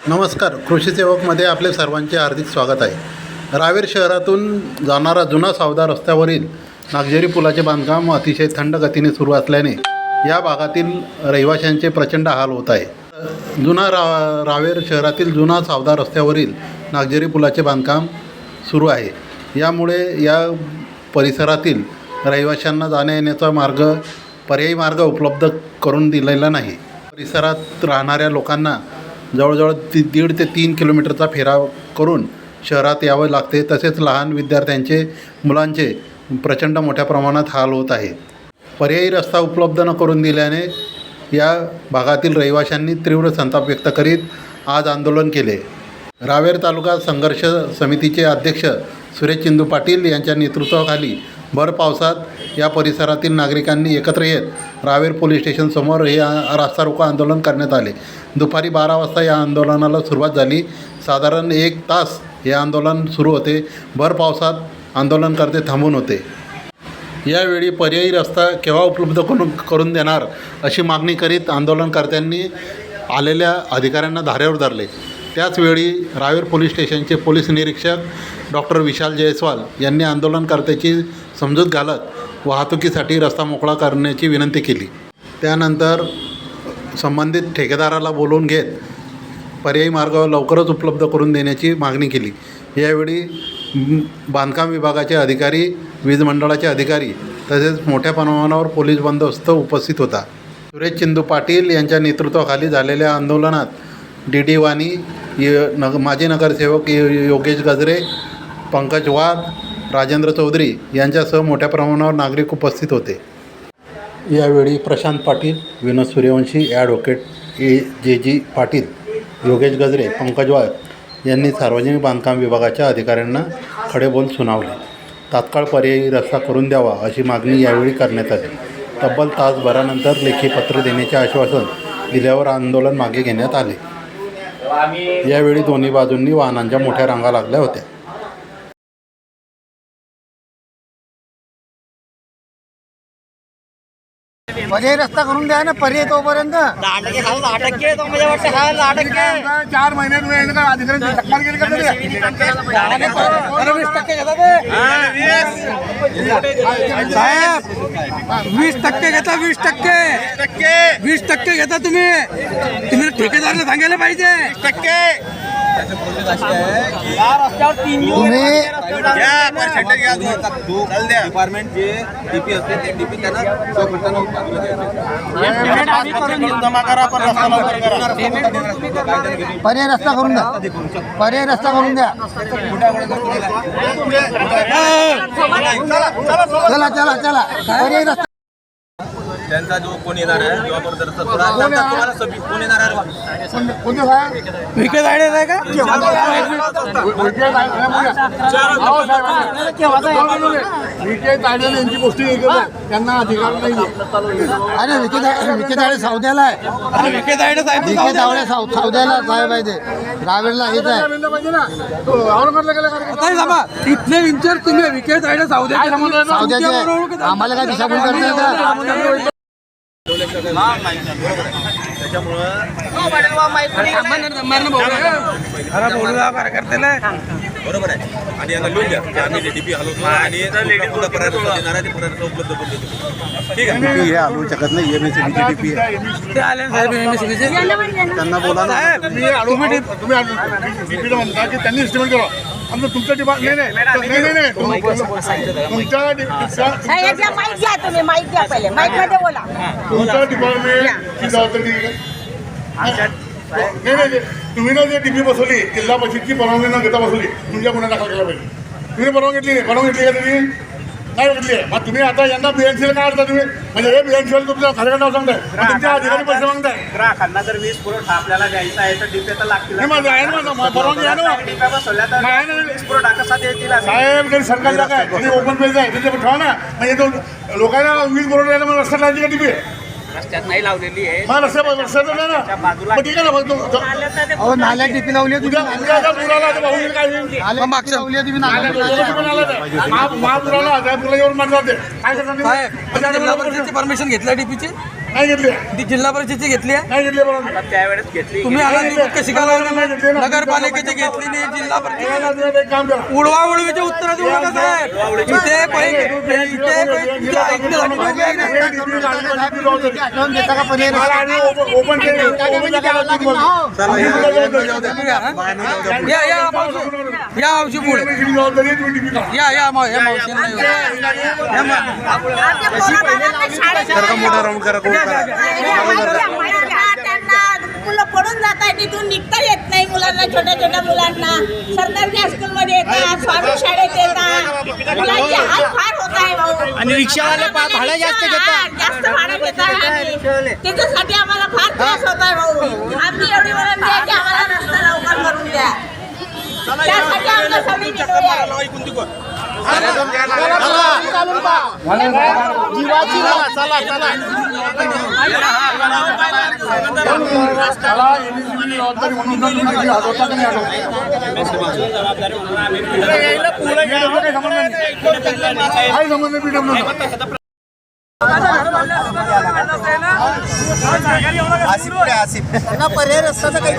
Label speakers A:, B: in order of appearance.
A: नमस्कार. कृषी सेवकमध्ये आपले सर्वांचे हार्दिक स्वागत आहे. रावेर शहरातून जाणारा जुना सावदा रस्त्यावरील नागझरी पुलाचे बांधकाम अतिशय थंड गतीने सुरू असल्याने या भागातील रहिवाशांचे प्रचंड हाल होत आहे. रावेर शहरातील जुना सावदा रस्त्यावरील नागझरी पुलाचे बांधकाम सुरू आहे. यामुळे या परिसरातील रहिवाशांना जाण्या येण्याचा पर्यायी मार्ग उपलब्ध करून दिलेला नाही. परिसरात राहणाऱ्या लोकांना जवळजवळ 1.5 ते 3 किलोमीटरचा फेरा करून शहरात यावं लागते. तसेच लहान विद्यार्थ्यांचे मुलांचे प्रचंड मोठ्या प्रमाणात हाल होत आहे. पर्यायी रस्ता उपलब्ध न करून दिल्याने या भागातील रहिवाशांनी तीव्र संताप व्यक्त करीत आज आंदोलन केले. रावेर तालुका संघर्ष समितीचे अध्यक्ष सुरेश चिंदू पाटील यांच्या नेतृत्वाखाली भर पावसात या परिसरातील नागरिकांनी एकत्र येत रावेर पोलीस स्टेशनसमोर हे रास्ता रोको आंदोलन करण्यात आले. दुपारी 12 वाजता या आंदोलनाला सुरुवात झाली. साधारण 1 तास हे आंदोलन सुरू होते. भर पावसात आंदोलनकर्ते थांबून होते. यावेळी पर्यायी रस्ता केव्हा उपलब्ध करून देणार अशी मागणी करीत आंदोलनकर्त्यांनी आलेल्या अधिकाऱ्यांना धारेवर धरले. त्याचवेळी रावेर पोलीस स्टेशनचे पोलीस निरीक्षक डॉक्टर विशाल जयस्वाल यांनी आंदोलनकर्त्याची समजूत घालत वाहतुकीसाठी रस्ता मोकळा करण्याची विनंती केली. त्यानंतर संबंधित ठेकेदाराला बोलवून घेत पर्यायी मार्ग लवकरच उपलब्ध करून देण्याची मागणी केली. यावेळी बांधकाम विभागाचे अधिकारी, वीज मंडळाचे अधिकारी तसेच मोठ्या प्रमाणावर पोलीस बंदोबस्त उपस्थित होता. सुरेश चिंदू पाटील यांच्या नेतृत्वाखाली झालेल्या आंदोलनात डी वाणी, माजी नगरसेवक योगेश गजरे, पंकज वाघ, राजेंद्र चौधरी यांच्यासह मोठ्या प्रमाणावर नागरिक उपस्थित होते. यावेळी प्रशांत पाटील, विनोद सूर्यवंशी, ॲडव्होकेट जे पाटील, योगेश गजरे, पंकज वाघ यांनी सार्वजनिक बांधकाम विभागाच्या अधिकाऱ्यांना खडे बोल सुनावले. तात्काळ पर्यायी रस्ता करून द्यावा अशी मागणी यावेळी करण्यात आली. तब्बल तासभरानंतर लेखी पत्र देण्याचे आश्वासन दिल्यावर आंदोलन मागे घेण्यात आले. यावेळी दोन्ही बाजूंनी वाहनांच्या मोठ्या रांगा लागल्या होत्या.
B: पर्यायी रस्ता करून द्या ना. पर्याय तोपर्यंत 4 महिन्यात साहेब 20% घेता. 20% घेता तुम्ही ठेकेदाराला सांगायला पाहिजे.
C: डिपार्टमेंट जे डीपी असते ते डीपी त्यांना
B: पर्याय रस्ता करून द्या. पर्याय रस्ता करून द्या. चला चला चला. पर्यायी रस्ता
C: त्यांचा जो कोण येणार आहे तुम्हाला सभी कोण येणार आहे
B: विकेट आयडिया आहे का? विकेट आयडिया यांची गोष्टी त्यांना अधिकार नाही. अरे विकेट आयडिया सावद्याला आहे. विकेट आयडिया सावद्याला साहेब आहे. ते रावेरला हेच आहे. इथले इंचार्ज तुम्ही विकेट आयडिया सावद्याचे आम्हाला काय दिशाभूल करताय का?
C: बरोबर आहे. आणि यांना लिहून द्या की आम्ही डीपी हलवतो आणि पर्याय देणार आहे ते पर्याय उपलब्ध करून देतो. ठीक आहे.
A: हे हलवू शकत नाही. MSCBची DP आहे. त्यांना बोला ना.
B: तुम्ही डीपीला म्हणता की त्यांनी एस्टिमेट करा. आमचं तुमचं डिपार्टमेंट नाही. तुमच्या डिपार्टमेंटची जबाबदारी नाही. तुम्ही ना जे डीपी बसवली जिल्हा परिषदची परवानगी न घेता बसवली तुमच्या गुन्हा दाखल केला पाहिजे. तुम्ही परवानगी घेतली नाही. परवानगी घेतली का तुम्ही? नाही घेतली आहे. मग तुम्ही आता यांना BNCला काय अडता तुम्ही? म्हणजे हे BNCला तुमच्या खाली नाव सांगताय. तुमच्या अधिकारी पैसे मागताय.
D: ग्राहकांना जर वीज पुरवठा आपल्याला द्यायचा आहे तर डीपी तर लागतील.
B: माझं आहे ना. परवानगी आहे ना.
D: डीपी बसवल्या तर वीज पुरवठा कसा देतील?
B: साहेब काही सरकारी जागा आहे. ओपन पेज आहे त्याच्यावर ठेवा ना. म्हणजे तो लोकांना वीज पुरवठा मला रस्त्यात लावायची का डीपी?
D: रस्त्यात नाही लावलेली आहे.
B: मग रस्त्याचं ना.
D: बाजूला
B: ठीक आहे ना. नाल्यात डीपी लावली तुम्ही. मागच्या लावली तुम्ही महापुराला परमिशन घेतलं डीपीची. नाही घेतली
E: ती जिल्हा परिषदची घेतली आहे.
B: नाही घेतली परवानगी
D: त्यावेळेस घेतली.
E: तुम्ही आला निवडणूक कशी का लावली? नगरपालिकेची घेतली नाही, जिल्हा परिषद
B: एक काम करा
E: उडवा उडवीचे उत्तर देऊ नका साहेब. इथे
B: ओपन
E: या मावशी पुढे या मावशी
A: मोठा राऊंड करा
F: मुलं पडून जात आहे, तिथून निघता येत नाही मुलांना, छोट्या छोट्या मुलांना. सरकारी हायस्कूलमध्ये येतात, स्वामी शाळेत येतात, मुलांचे हाल फार होत आहे भाऊ.
E: आणि रिक्षावाले भाडं जास्त घेतात.
F: जास्त भाडं घेतात आणि त्याच्यासाठी आम्हाला फार त्रास होत आहे भाऊ. आमची एवढी विनंती आहे की आम्हाला रस्ता लवकर करून द्या. त्यासाठी आमचं सगळी विनंती आहे.
B: पर्याय रस्त्याचा काही